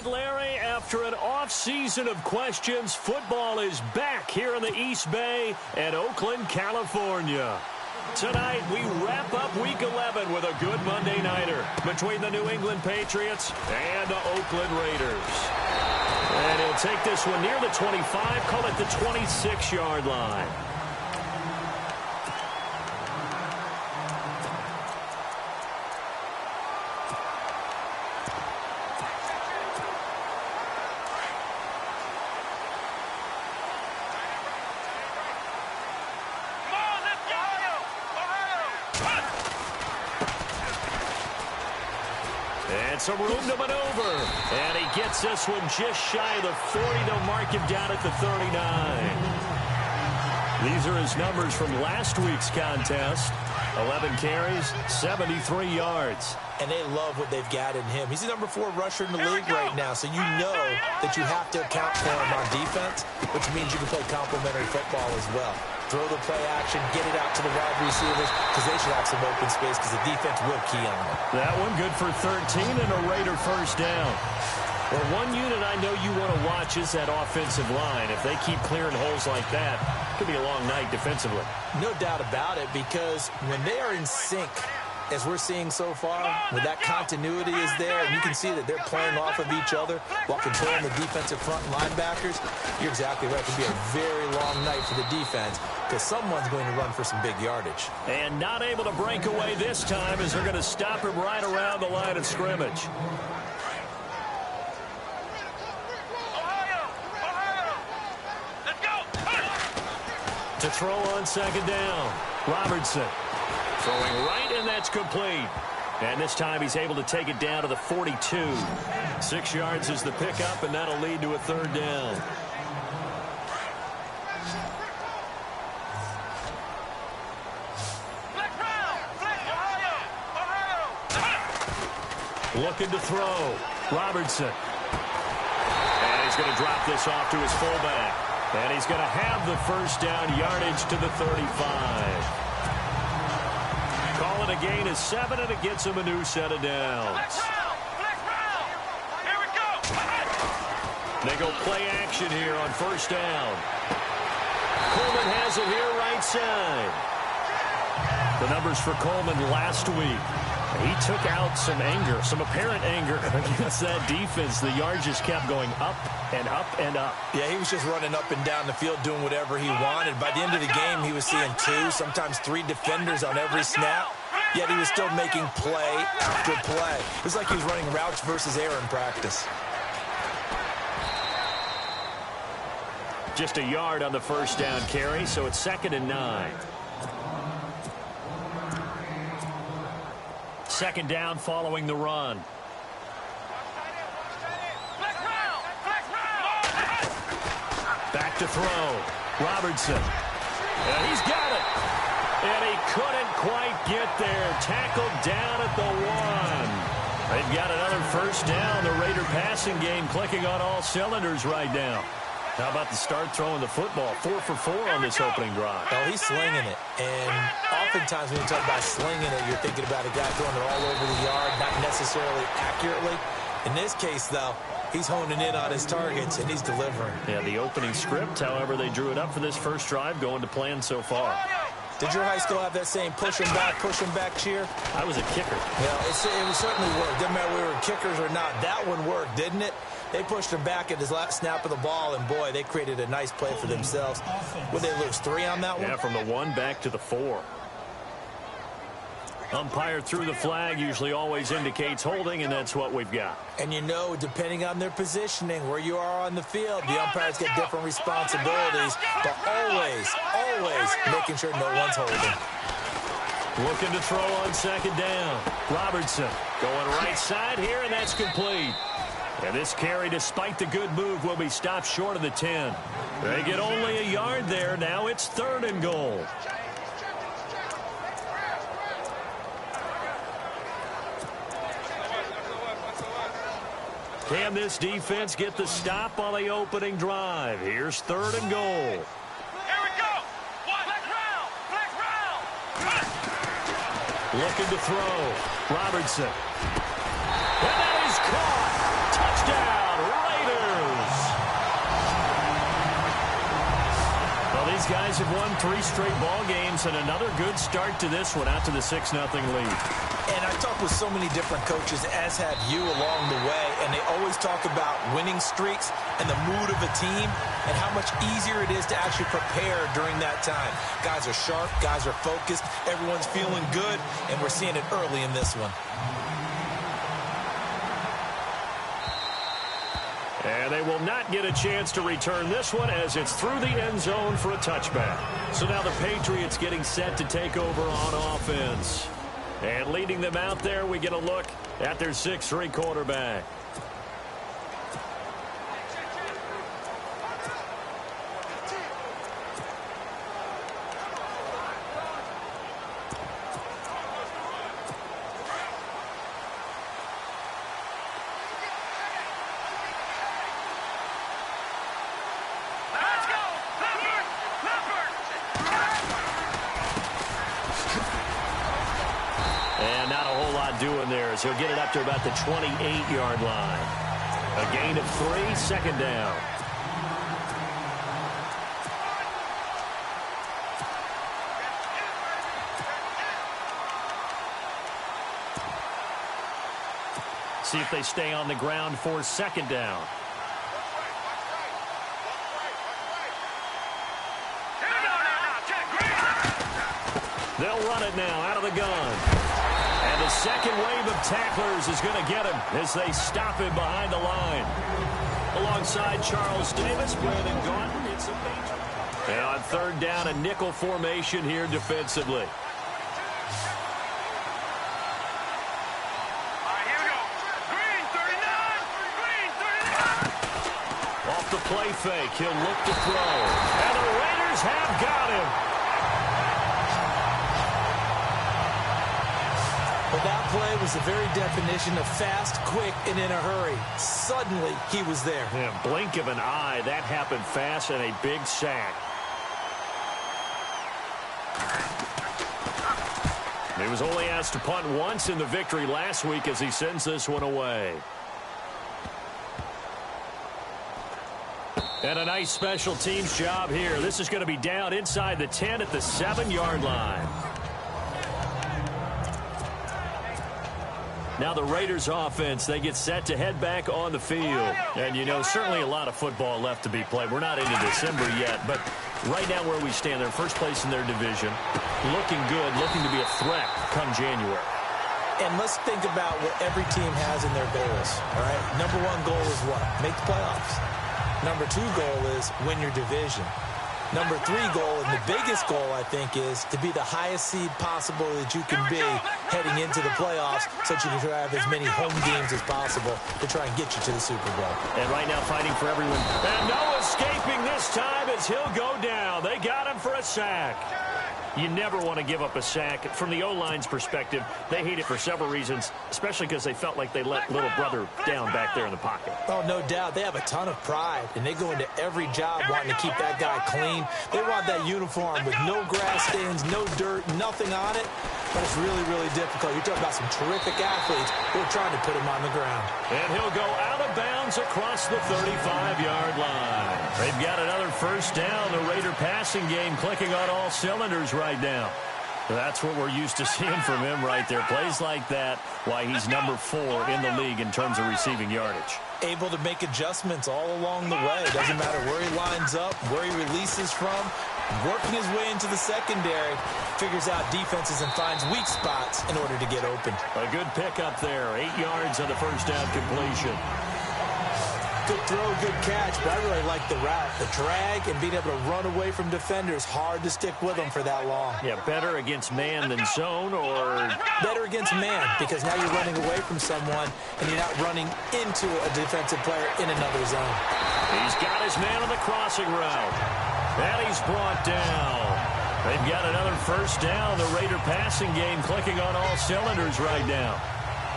Larry. After an off-season of questions, football is back here in the East Bay at Oakland, California. Tonight, we wrap up Week 11 with a good Monday nighter between the New England Patriots and the Oakland Raiders. And he'll take this one near the 25, call it the 26-yard line. Some room to maneuver. And he gets this one just shy of the 40. They'll mark him down at the 39. These are his numbers from last week's contest. 11 carries, 73 yards. And they love what they've got in him. He's the number 4 rusher in the league right now, so you know that you have to account for him on defense, which means you can play complementary football as well. Throw the play action, get it out to the wide receivers, because they should have some open space, because the defense will key on them. That one good for 13 and a Raider first down. Well, one unit I know you want to watch is that offensive line. If they keep clearing holes like that, it could be a long night defensively. No doubt about it, because when they are in sync, as we're seeing so far, when that continuity is there, and you can see that they're playing off of each other while controlling the defensive front linebackers, you're exactly right. It could be a very long night for the defense because someone's going to run for some big yardage. And not able to break away this time as they're going to stop him right around the line of scrimmage. To throw on second down, Robertson. Throwing right, and that's complete. And this time he's able to take it down to the 42. 6 yards is the pickup, and that'll lead to a third down. Looking to throw. Robertson. And he's going to drop this off to his fullback. And he's going to have the first down, yardage to the 35. Call it a gain of 7, and it gets him a new set of downs. Here we go. They go play action here on first down. Coleman has it here right side. The numbers for Coleman last week. He took out some anger, some apparent anger against that defense. The yards just kept going up and up and up. Yeah, he was just running up and down the field doing whatever he wanted. By the end of the game, he was seeing 2, sometimes 3 defenders on every snap. Yet he was still making play after play. It was like he was running routes versus air in practice. Just a yard on the first down carry, so it's 2nd and 9. Second down following the run. Back to throw. Robertson. And he's got it. And he couldn't quite get there. Tackled down at the 1. They've got another first down. The Raider passing game clicking on all cylinders right now. How about the start throwing the football? 4 for 4 on this opening drive. Oh, he's slinging it. And oftentimes when you talk about slinging it, you're thinking about a guy throwing it all over the yard, not necessarily accurately. In this case, though, he's honing in on his targets, and he's delivering. Yeah, the opening script, however, they drew it up for this first drive, going to plan so far. Did your high school have that same push him back cheer? I was a kicker. Yeah, it certainly worked. Didn't matter whether we were kickers or not. That one worked, didn't it? They pushed him back at his last snap of the ball, and, boy, they created a nice play for themselves. Would they lose 3 on that one? Yeah, from the 1 back to the 4. Umpire threw the flag, usually always indicates holding, and that's what we've got. And you know, depending on their positioning, where you are on the field, the umpires get different responsibilities, but always making sure no one's holding. Looking to throw on second down. Robertson going right side here, and that's complete. And this carry, despite the good move, will be stopped short of the 10. They get only a yard there. Now it's 3rd and goal. Can this defense get the stop on the opening drive? Here's 3rd and goal. Here we go. Flex round. Looking to throw. Robertson. And that is caught. Touchdown, guys have won 3 straight ball games and another good start to this one out to the 6-0 lead. And I've talked with so many different coaches, as have you along the way, and they always talk about winning streaks and the mood of a team and how much easier it is to actually prepare during that time. Guys are sharp, guys are focused, everyone's feeling good, and we're seeing it early in this one. And they will not get a chance to return this one as it's through the end zone for a touchback. So now the Patriots getting set to take over on offense. And leading them out there, we get a look at their 6'3" quarterback. And not a whole lot doing there as he'll get it up to about the 28-yard line. A gain of 3, second down. See if they stay on the ground for second down. They'll run it now out of the gun. And the second wave of tacklers is going to get him as they stop him behind the line. Alongside Charles Davis, Brandon Gordon. It's a major. And on third down, a nickel formation here defensively. Off the play fake, he'll look to throw. And the Raiders have got him. Well, that play was the very definition of fast, quick, and in a hurry. Suddenly, he was there. Yeah, blink of an eye. That happened fast and a big sack. He was only asked to punt once in the victory last week as he sends this one away. And a nice special teams job here. This is going to be down inside the 10 at the 7-yard line. Now the Raiders offense, they get set to head back on the field. And, you know, certainly a lot of football left to be played. We're not into December yet, but right now where we stand, they're first place in their division. Looking good, looking to be a threat come January. And let's think about what every team has in their goals, all right? Number 1 goal is what? Make the playoffs. Number 2 goal is win your division. Number 3 goal, and the biggest goal, I think, is to be the highest seed possible that you can be heading into the playoffs so that you can have as many home games as possible to try and get you to the Super Bowl. And right now fighting for everyone. And no escaping this time as he'll go down. They got him for a sack. You never want to give up a sack. From the O-line's perspective, they hate it for several reasons, especially because they felt like they let little brother down back there in the pocket. Oh, no doubt. They have a ton of pride, and they go into every job wanting to keep that guy clean. They want that uniform with no grass stains, no dirt, nothing on it. But it's really, really difficult. You're talking about some terrific athletes who are trying to put him on the ground. And he'll go out of bounds across the 35-yard line. They've got another first down. The Raider passing game clicking on all cylinders right now. That's what we're used to seeing from him right there. Plays like that, why he's number 4 in the league in terms of receiving yardage. Able to make adjustments all along the way. Doesn't matter where he lines up, where he releases from. Working his way into the secondary, figures out defenses and finds weak spots in order to get open. A good pickup there. 8 yards on the first down completion. Good throw, good catch, but I really like the route. The drag and being able to run away from defenders, hard to stick with them for that long. Yeah, better against man than zone, or better against man, because now you're running away from someone and you're not running into a defensive player in another zone. He's got his man on the crossing route. And he's brought down. They've got another first down. The Raider passing game clicking on all cylinders right now.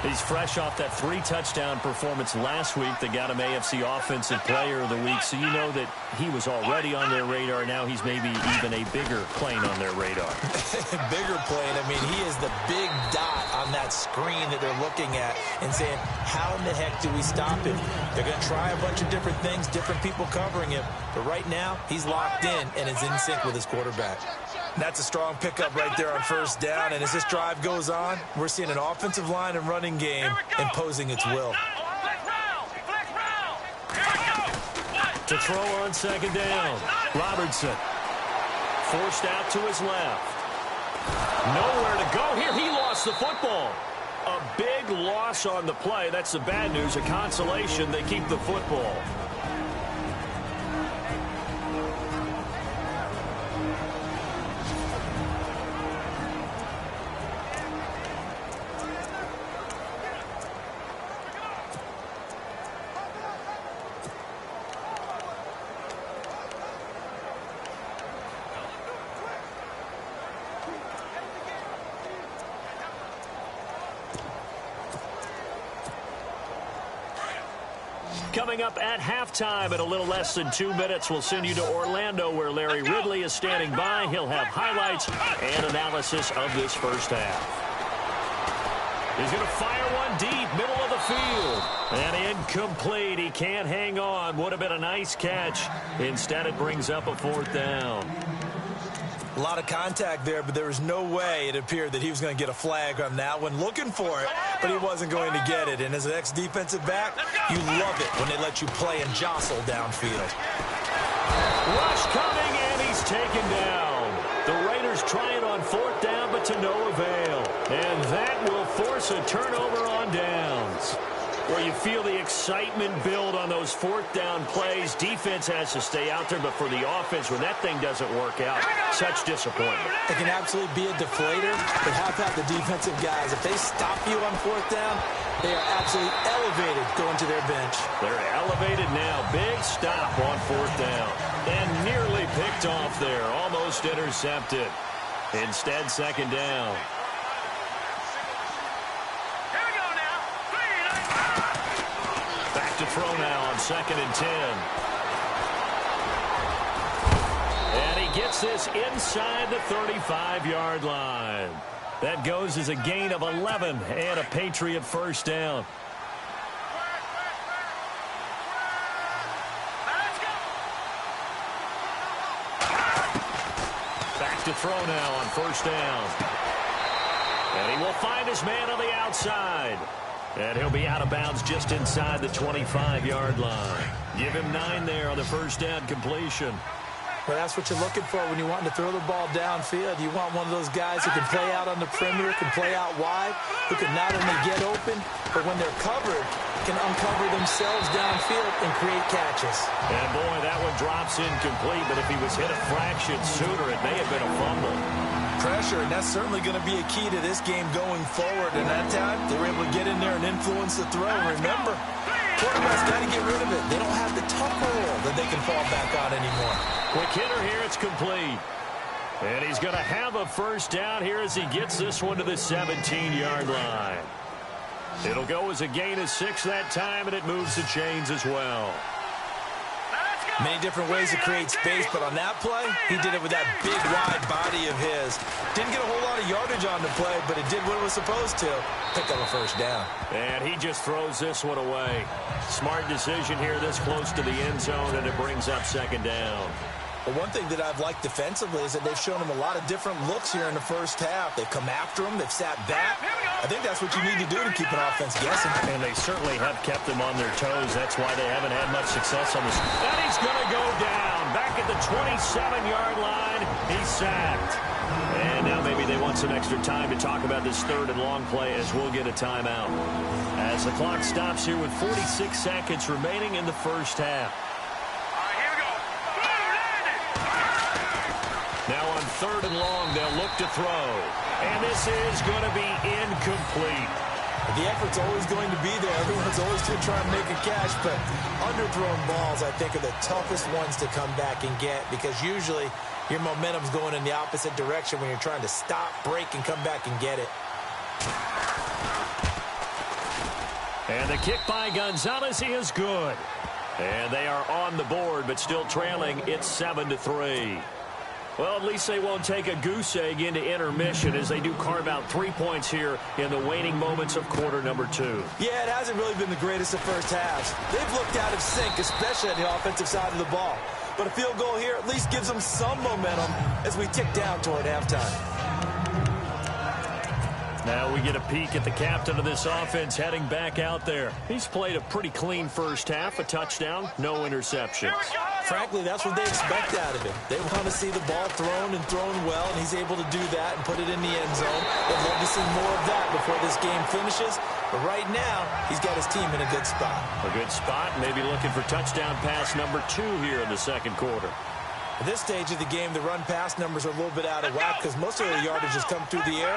He's fresh off that 3-touchdown performance last week that got him AFC Offensive Player of the Week, so you know that he was already on their radar. Now he's maybe even a bigger plane on their radar. Bigger plane. I mean, he is the big dot on that screen that they're looking at and saying, how in the heck do we stop him? They're going to try a bunch of different things, different people covering him, but right now he's locked in and is in sync with his quarterback. That's a strong pickup right there on first down, and as this drive goes on, we're seeing an offensive line and running game imposing its will. To throw on second down, Robertson forced out to his left. Nowhere to go here. He lost the football. A big loss on the play. That's the bad news. A consolation, they keep the football. Coming up at halftime in a little less than 2 minutes, we'll send you to Orlando where Larry Ridley is standing by. He'll have highlights and analysis of this first half. He's going to fire one deep, middle of the field. And incomplete. He can't hang on. Would have been a nice catch. Instead, it brings up a 4th down. A lot of contact there, but there was no way it appeared that he was going to get a flag on that one. Looking for it, but he wasn't going to get it. And as an ex-defensive back, you love it when they let you play and jostle downfield. Rush coming, and he's taken down. The Raiders try it on 4th down, but to no avail. And that will force a turnover on downs. Where you feel the excitement build on those 4th down plays. Defense has to stay out there, but for the offense, when that thing doesn't work out, such disappointment. It can absolutely be a deflator, but how about the defensive guys? If they stop you on 4th down, they are absolutely elevated going to their bench. They're elevated now. Big stop on 4th down. And nearly picked off there. Almost intercepted. Instead, second down. To throw now on 2nd and 10. And he gets this inside the 35-yard line. That goes as a gain of 11 and a Patriot first down. Back to throw now on 1st down. And he will find his man on the outside. And he'll be out of bounds just inside the 25-yard line. Give him 9 there on the first down completion. Well, that's what you're looking for when you want to throw the ball downfield. You want one of those guys who can play out on the perimeter, can play out wide, who can not only get open, but when they're covered, can uncover themselves downfield and create catches. And, boy, that one drops incomplete, but if he was hit a fraction sooner, it may have been a fumble. Pressure, and that's certainly going to be a key to this game going forward. And that time, they were able to get in there and influence the throw. Remember, quarterbacks got to get rid of it. They don't have the tough roll that they can fall back on anymore. Quick hitter here, it's complete. And he's going to have a first down here as he gets this one to the 17-yard line. It'll go as a gain of 6 that time, and it moves the chains as well. Many different ways to create space, but on that play, he did it with that big, wide body of his. Didn't get a whole lot of yardage on the play, but it did what it was supposed to. Pick up a first down. And he just throws this one away. Smart decision here this close to the end zone, and it brings up second down. Well, one thing that I've liked defensively is that they've shown him a lot of different looks here in the first half. They've come after him. They've sat back. I think that's what you need to do to keep an offense guessing. And they certainly have kept them on their toes. That's why they haven't had much success on this. And he's going to go down. Back at the 27-yard line. He's sacked. And now maybe they want some extra time to talk about this 3rd and long play as we'll get a timeout. As the clock stops here with 46 seconds remaining in the first half. Now on 3rd and long, they'll look to throw. And this is going to be incomplete. The effort's always going to be there. Everyone's always going to try and make a catch, but underthrown balls, I think, are the toughest ones to come back and get because usually your momentum's going in the opposite direction when you're trying to stop, break, and come back and get it. And the kick by Gonzalez is good. And they are on the board, but still trailing. It's 7-3. Well, at least they won't take a goose egg into intermission as they do carve out 3 points here in the waning moments of quarter number 2. Yeah, it hasn't really been the greatest of first halves. They've looked out of sync, especially on the offensive side of the ball. But a field goal here at least gives them some momentum as we tick down toward halftime. Now we get a peek at the captain of this offense heading back out there. He's played a pretty clean first half, a touchdown, no interceptions. Frankly, that's what they expect out of him. They want to see the ball thrown and thrown well, and he's able to do that and put it in the end zone. They'd love to see more of that before this game finishes. But right now, he's got his team in a good spot. A good spot, maybe looking for touchdown pass number 2 here in the second quarter. At this stage of the game, the run-pass numbers are a little bit out of whack because most of the yardage has come through the air.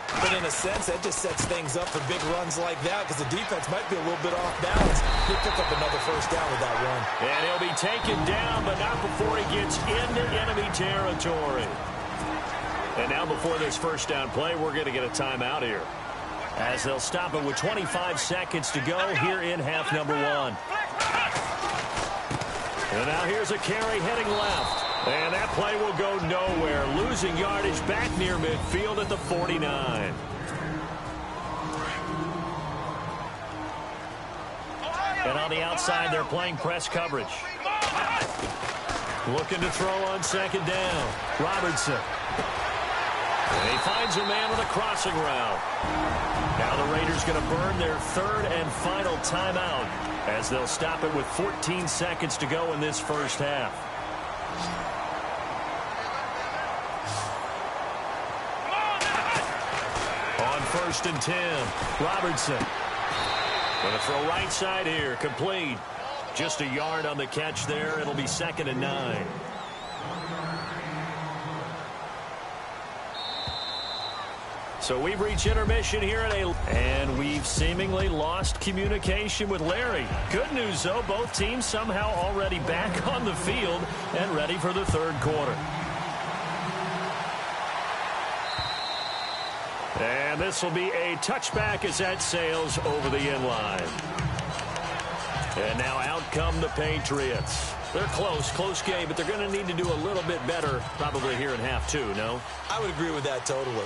But in a sense, that just sets things up for big runs like that because the defense might be a little bit off balance. He'll pick up another first down with that run. And he'll be taken down, but not before he gets into enemy territory. And now before this first down play, we're going to get a timeout here, as they'll stop it with 25 seconds to go here in half number 1. And now here's a carry heading left. And that play will go nowhere, losing yardage back near midfield at the 49. And on the outside, they're playing press coverage. Looking to throw on second down. Robertson. And he finds a man with a crossing route. Now the Raiders going to burn their third and final timeout as they'll stop it with 14 seconds to go in this first half. On 1st and 10, Robertson. Going to throw right side here, complete. Just a yard on the catch there. It'll be 2nd and 9. So we've reached intermission here and we've seemingly lost communication with Larry. Good news, though, both teams somehow already back on the field and ready for the third quarter. And this will be a touchback as that sails over the end line. And now out come the Patriots. They're close game, but they're going to need to do a little bit better probably here in half 2, no? I would agree with that totally.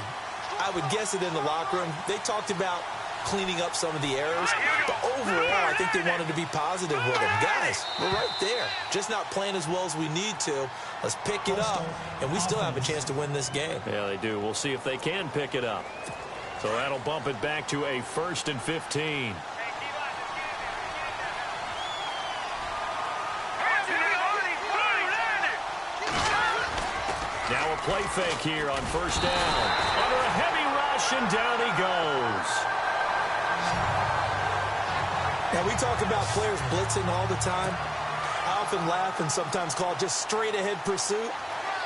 I would guess it in the locker room. They talked about cleaning up some of the errors, but overall, I think they wanted to be positive with them. Guys, we're right there. Just not playing as well as we need to. Let's pick it up, and we still have a chance to win this game. Yeah, they do. We'll see if they can pick it up. So that'll bump it back to a 1st and 15. Now a play fake here on 1st down. Under a heavy rush, and down he goes. Now, we talk about players blitzing all the time. I often laugh and sometimes call it just straight-ahead pursuit.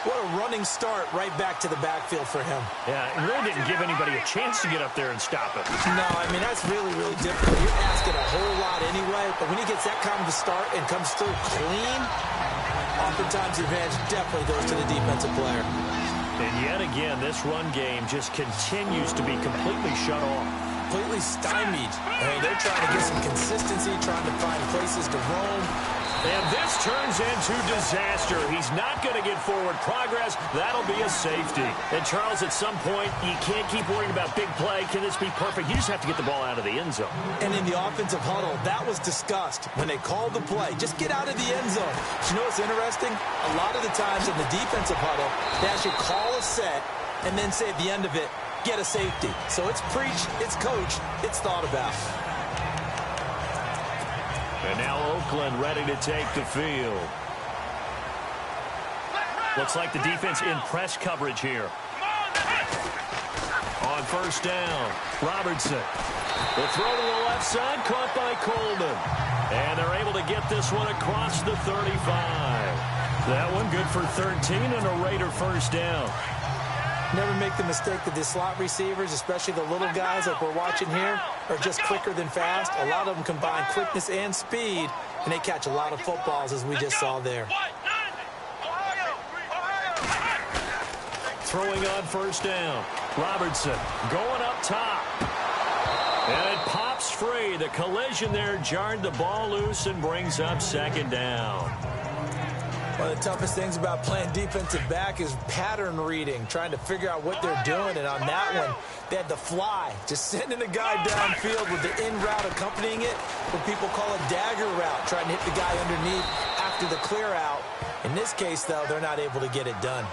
What a running start right back to the backfield for him. Yeah, it really didn't give anybody a chance to get up there and stop it. No, I mean, that's really, really difficult. You're asking a whole lot anyway, but when he gets that kind of a start and comes through clean, oftentimes the advantage definitely goes to the defensive player. And yet again, this run game just continues to be completely shut off. Completely stymied. I mean, they're trying to get some consistency, trying to find places to roam. And this turns into disaster. He's not going to get forward progress. That'll be a safety. And, Charles, at some point, you can't keep worrying about big play. Can this be perfect? You just have to get the ball out of the end zone. And in the offensive huddle, that was discussed when they called the play. Just get out of the end zone. But you know what's interesting? A lot of the times in the defensive huddle, they actually call a set and then say at the end of it, get a safety. So it's preached, it's coached, it's thought about. And now Oakland ready to take the field. Looks like the defense in press coverage here. On 1st down, Robertson. The throw to the left side, caught by Coleman. And they're able to get this one across the 35. That one good for 13 and a Raider first down. Never make the mistake that the slot receivers, especially the little guys like we're watching here, are just quicker than fast. A lot of them combine quickness and speed, and they catch a lot of footballs, as we just saw there. Throwing on 1st down. Robertson going up top. And it pops goes free. The collision there jarred the ball loose and brings up second down. One of the toughest things about playing defensive back is pattern reading, trying to figure out what they're doing. And on that one, they had the fly, just sending a guy downfield with the in route accompanying it, what people call a dagger route, trying to hit the guy underneath after the clear out. In this case, though, they're not able to get it done.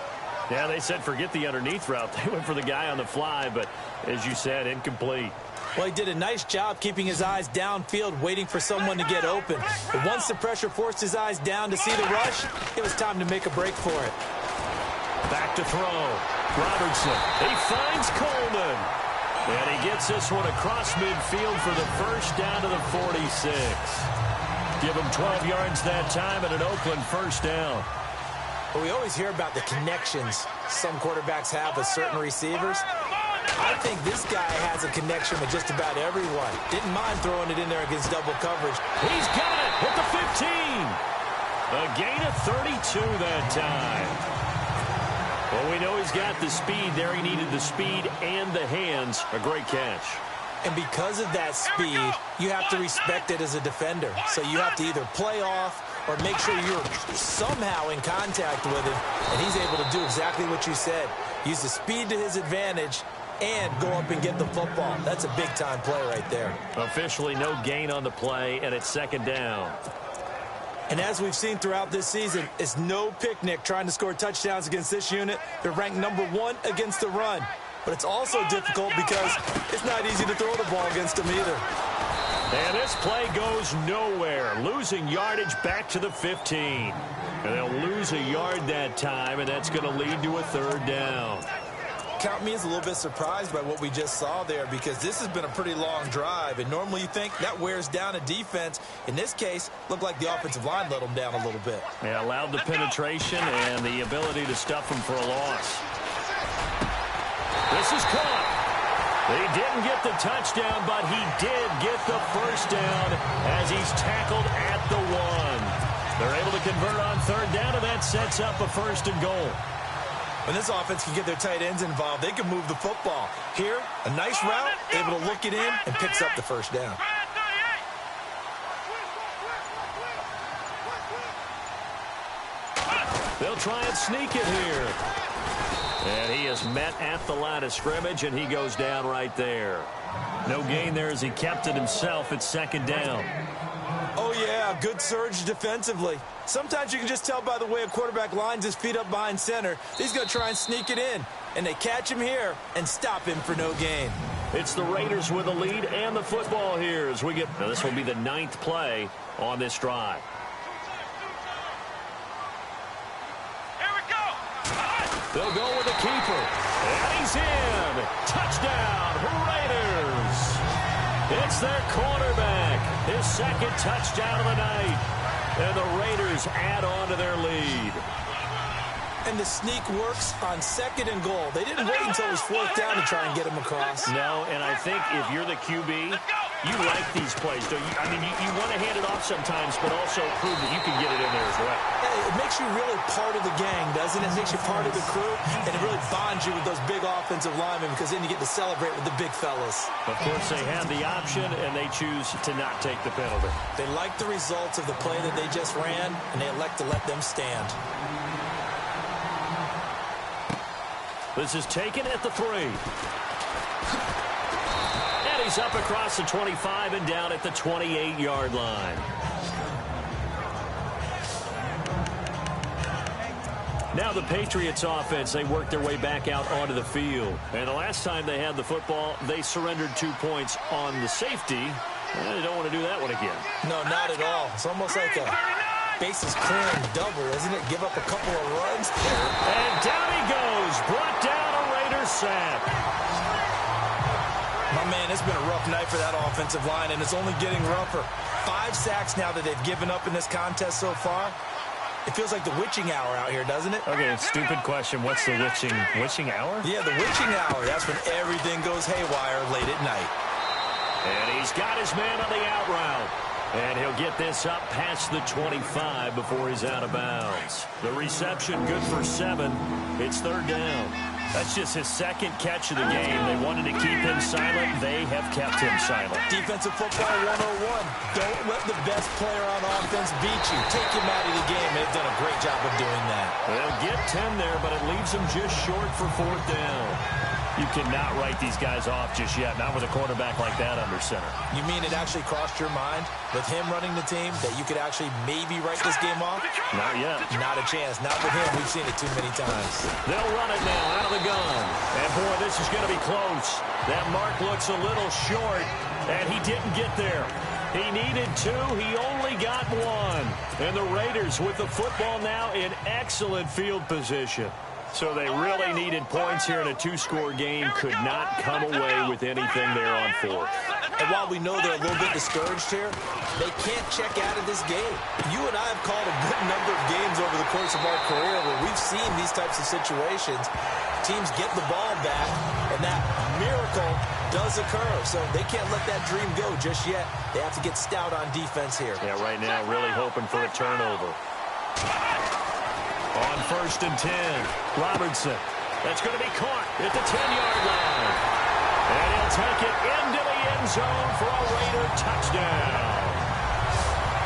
Yeah, they said forget the underneath route. They went for the guy on the fly, but as you said, incomplete. Well, he did a nice job keeping his eyes downfield, waiting for someone to get open. But once the pressure forced his eyes down to see the rush, it was time to make a break for it. Back to throw. Robertson. He finds Coleman. And he gets this one across midfield for the first down to the 46. Give him 12 yards that time and an Oakland first down. Well, we always hear about the connections some quarterbacks have with certain receivers. I think this guy has a connection with just about everyone. Didn't mind throwing it in there against double coverage. He's got it at the 15. A gain of 32 that time. Well, we know he's got the speed there. He needed the speed and the hands. A great catch. And because of that speed, you have to respect it as a defender. So you have to either play off or make sure you're somehow in contact with him. And he's able to do exactly what you said. Use the speed to his advantage and go up and get the football. That's a big-time play right there. Officially no gain on the play, and it's second down. And as we've seen throughout this season, it's no picnic trying to score touchdowns against this unit. They're ranked #1 against the run. But it's also difficult because it's not easy to throw the ball against them either. And this play goes nowhere. Losing yardage back to the 15. And they'll lose a yard that time, and that's going to lead to a third down. Count me as a little bit surprised by what we just saw there because this has been a pretty long drive. And normally you think that wears down a defense. In this case, looked like the offensive line let them down a little bit. They allowed the penetration and the ability to stuff them for a loss. This is caught. He didn't get the touchdown, but he did get the first down as he's tackled at the 1. They're able to convert on third down, and that sets up a first and goal. When this offense can get their tight ends involved, they can move the football. Here, a nice route, able to look it in, and picks up the first down. They'll try and sneak it here. And he is met at the line of scrimmage, and he goes down right there. No gain there as he kept it himself. It's second down. Oh, yeah, good surge defensively. Sometimes you can just tell by the way a quarterback lines his feet up behind center. He's going to try and sneak it in. And they catch him here and stop him for no gain. It's the Raiders with the lead and the football here as we get. Now this will be the 9th play on this drive. They'll go with the keeper. And he's in. Touchdown, Raiders. It's their quarterback. His second touchdown of the night. And the Raiders add on to their lead. And the sneak works on 2nd and goal. They didn't wait until it was 4th down to try and get him across. No, and I think if you're the QB, you like these plays, don't you? I mean, you want to hand it off sometimes, but also prove that you can get it in there as well. Hey, it makes you really part of the gang, doesn't it? It makes you part of the crew, and it really bonds you with those big offensive linemen because then you get to celebrate with the big fellas. Of course, they have the option, and they choose to not take the penalty. They like the results of the play that they just ran, and they elect to let them stand. This is taken at the 3. And he's up across the 25 and down at the 28-yard line. Now the Patriots offense, they work their way back out onto the field. And the last time they had the football, they surrendered 2 points on the safety. They don't want to do that one again. No, not at all. It's almost like a bases clearing double, isn't it? Give up a couple of runs. And down he goes. Brought down a Raiders sack. My man, it's been a rough night for that offensive line, and it's only getting rougher. 5 sacks now that they've given up in this contest so far. It feels like the witching hour out here, doesn't it? Okay, stupid question. What's the witching hour? Yeah, the witching hour. That's when everything goes haywire late at night. And he's got his man on the out route. And he'll get this up past the 25 before he's out of bounds. The reception good for 7. It's third down. That's just his second catch of the game. They wanted to keep him silent. They have kept him silent. Defensive football 101. Don't let the best player on offense beat you. Take him out of the game. They've done a great job of doing that. They'll get 10 there, but it leaves them just short for 4th down. You cannot write these guys off just yet, not with a quarterback like that under center. You mean it actually crossed your mind with him running the team that you could actually maybe write this game off? Not yet. Not a chance. Not with him. We've seen it too many times. They'll run it now out of the gun. And, boy, this is going to be close. That mark looks a little short, and he didn't get there. He needed 2. He only got 1. And the Raiders with the football now in excellent field position. So they really needed points here in a 2-score game. Could not come away with anything there on 4th. And while we know they're a little bit discouraged here, they can't check out of this game. You and I have called a good number of games over the course of our career where we've seen these types of situations. Teams get the ball back, and that miracle does occur. So they can't let that dream go just yet. They have to get stout on defense here. Yeah, right now really hoping for a turnover. On 1st and 10, Robertson. That's going to be caught at the 10-yard line. And he'll take it into the end zone for a Raider touchdown.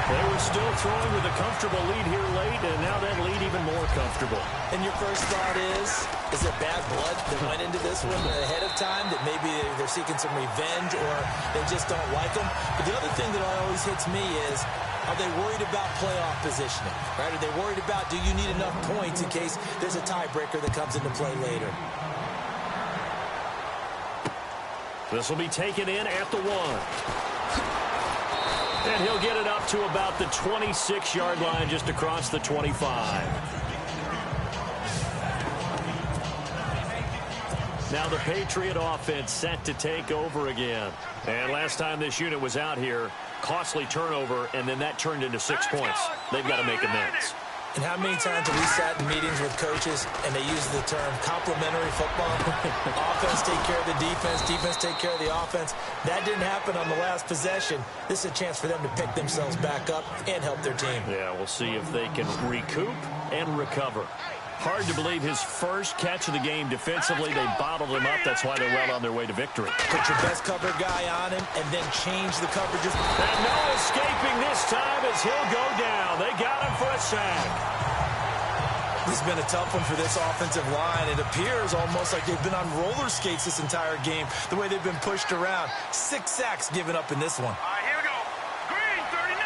They were still throwing with a comfortable lead here late, and now that lead even more comfortable. And your first thought is it bad blood that went into this one ahead of time, that maybe they're seeking some revenge or they just don't like them? But the other thing that always hits me is, are they worried about playoff positioning? Right? Are they worried about, do you need enough points in case there's a tiebreaker that comes into play later? This will be taken in at the 1. And he'll get it up to about the 26-yard line, just across the 25. Now the Patriot offense set to take over again. And last time this unit was out here, costly turnover, and then that turned into 6 points. They've got to make amends. And how many times have we sat in meetings with coaches and they use the term complementary football? Offense take care of the defense take care of the offense. That didn't happen on the last possession. This is a chance for them to pick themselves back up and help their team. Yeah, we'll see if they can recoup and recover. Hard to believe his first catch of the game defensively. They bottled him up. That's why they're well on their way to victory. Put your best cover guy on him and then change the coverages. And no escaping this time as he'll go down. They got him for a sack. This has been a tough one for this offensive line. It appears almost like they've been on roller skates this entire game, the way they've been pushed around. 6 sacks given up in this one. All right, here we go. Green 39.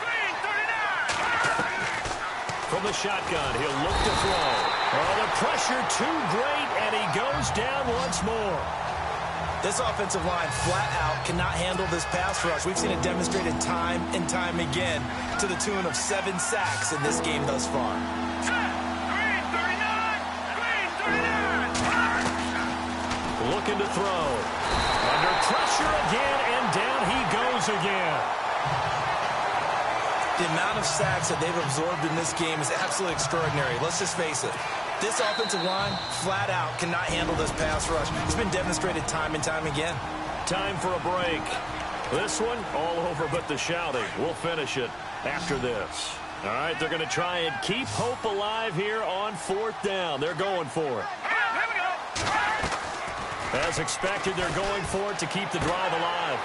Green 39. From the shotgun, he'll look to throw. Oh, the pressure too great, and he goes down once more. This offensive line flat out cannot handle this pass rush. We've seen it demonstrated time and time again to the tune of 7 sacks in this game thus far. Green 39. Green 39. Looking to throw. Under pressure again, and down he goes again. The amount of sacks that they've absorbed in this game is absolutely extraordinary. Let's just face it. This offensive line, flat out, cannot handle this pass rush. It's been demonstrated time and time again. Time for a break. This one, all over but the shouting. We'll finish it after this. All right, they're going to try and keep hope alive here on 4th down. They're going for it. Here we go. As expected, they're going for it to keep the drive alive.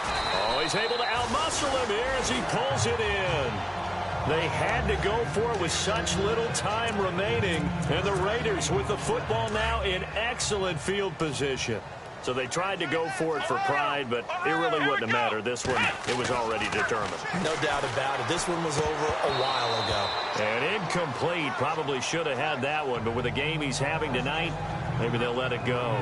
Oh, he's able to outmuscle him here as he pulls it in. They had to go for it with such little time remaining. And the Raiders with the football now in excellent field position. So they tried to go for it for pride, but it really wouldn't have mattered. This one, it was already determined. No doubt about it. This one was over a while ago. And incomplete. Probably should have had that one, but with the game he's having tonight, maybe they'll let it go.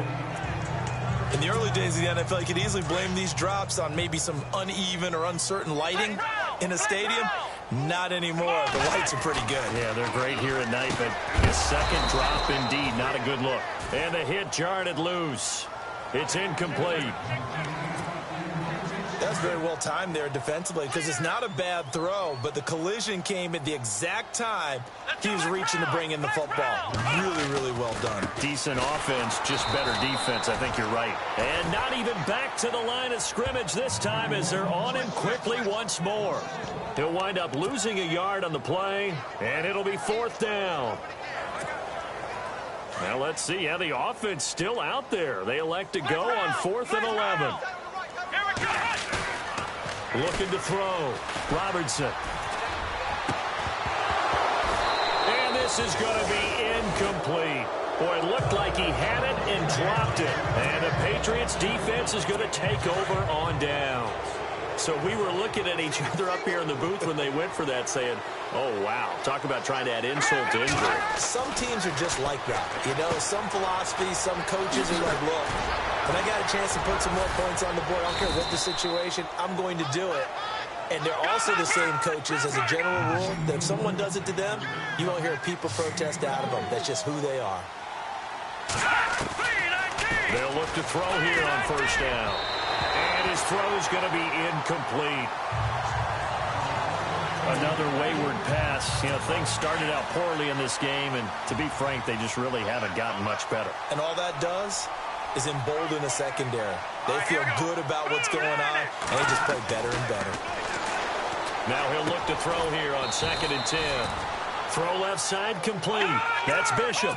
In the early days of the NFL, you could easily blame these drops on maybe some uneven or uncertain lighting in a stadium. Not anymore. The lights are pretty good. Yeah, they're great here at night, but his second drop, indeed, not a good look. And the hit jarred it loose. It's incomplete. That's very well timed there defensively because it's not a bad throw, but the collision came at the exact time he was reaching to bring in the football. Really, really well done. Decent offense, just better defense. I think you're right. And not even back to the line of scrimmage this time as they're on him quickly once more. He'll wind up losing a yard on the play, and it'll be 4th down. Now let's see how the offense still out there. They elect to go on 4th and 11. Looking to throw. Robertson. And this is going to be incomplete. Boy, it looked like he had it and dropped it. And the Patriots defense is going to take over on downs. So we were looking at each other up here in the booth when they went for that saying, oh, wow, talk about trying to add insult to injury. Some teams are just like that. You know, some philosophies, some coaches are like, look, when I got a chance to put some more points on the board, I don't care what the situation, I'm going to do it. And they're also the same coaches as a general rule that if someone does it to them, you won't hear a people protest out of them. That's just who they are. They'll look to throw here on 1st down. And his throw is going to be incomplete. Another wayward pass. You know, things started out poorly in this game, and to be frank, they just really haven't gotten much better. And all that does is embolden the secondary. They feel good about what's going on, and they just play better and better. Now he'll look to throw here on 2nd and 10. Throw left side complete. That's Bishop.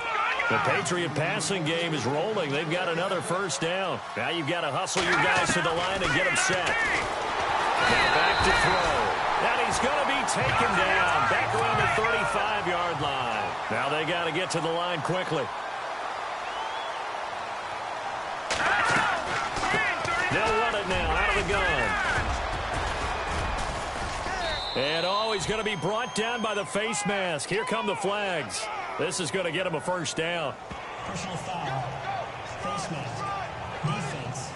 The Patriot passing game is rolling. They've got another 1st down. Now you've got to hustle your guys to the line and get them set. Now back to throw. And he's going to be taken down back around the 35-yard line. Now they got to get to the line quickly. They'll run it now out of the gun. And he's going to be brought down by the face mask. Here come the flags. This is going to get him a 1st down. Personal foul. Face mask. Defense.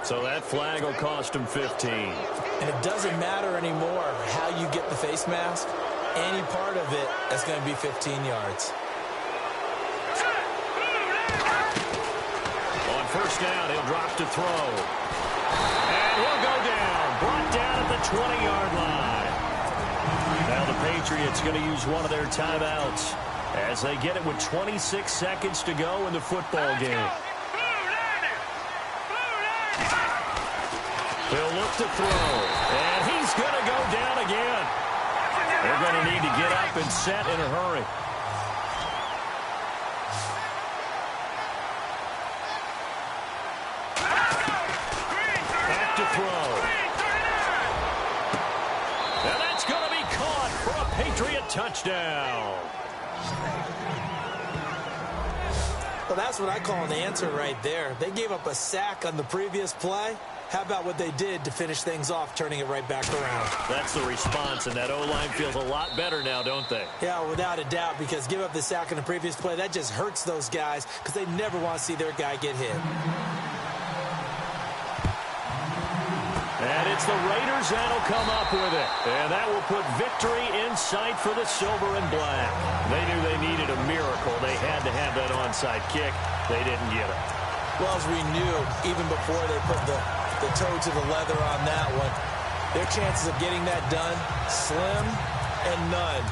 So that flag will cost him 15. And it doesn't matter anymore how you get the face mask. Any part of it is going to be 15 yards. On 1st down, he'll drop to throw. And he'll go down. Brought down at the 20-yard line. Now the Patriots going to use one of their timeouts as they get it with 26 seconds to go in the football game. He'll look to throw. And he's going to go down again. They're going to need to get up and set in a hurry. Back to throw. And that's going to be caught for a Patriot touchdown. Well, that's what I call an answer right there. They gave up a sack on the previous play. How about what they did to finish things off, turning it right back around? That's the response, and that O-line feels a lot better now, don't they? Yeah, without a doubt, because give up the sack on the previous play, that just hurts those guys because they never want to see their guy get hit. And it's the Raiders that'll come up with it. And that will put victory in sight for the silver and black. They knew they needed a miracle. They had to have that onside kick. They didn't get it. Well, as we knew, even before they put the toe to the leather on that one, their chances of getting that done, slim and none.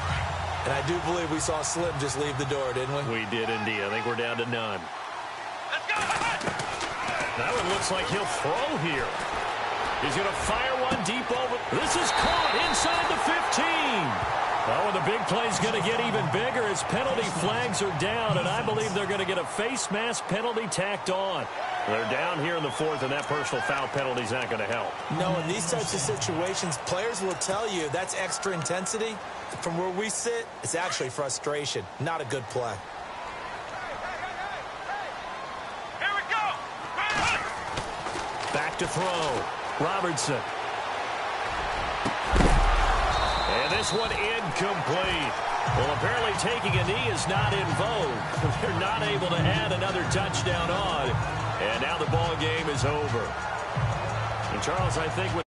And I do believe we saw Slim just leave the door, didn't we? We did indeed. I think we're down to none. That one looks like he'll throw here. He's going to fire one deep over. This is caught inside the 15. Oh, and the big play's going to get even bigger as penalty flags are down, and I believe they're going to get a face mask penalty tacked on. They're down here in the 4th, and that personal foul penalty is not going to help. No, in these types of situations, players will tell you that's extra intensity. From where we sit, it's actually frustration, not a good play. Here we go. Back to throw. Robertson. And this one incomplete. Well, apparently taking a knee is not in vogue. They're not able to add another touchdown on. And now the ball game is over. And Charles, I think with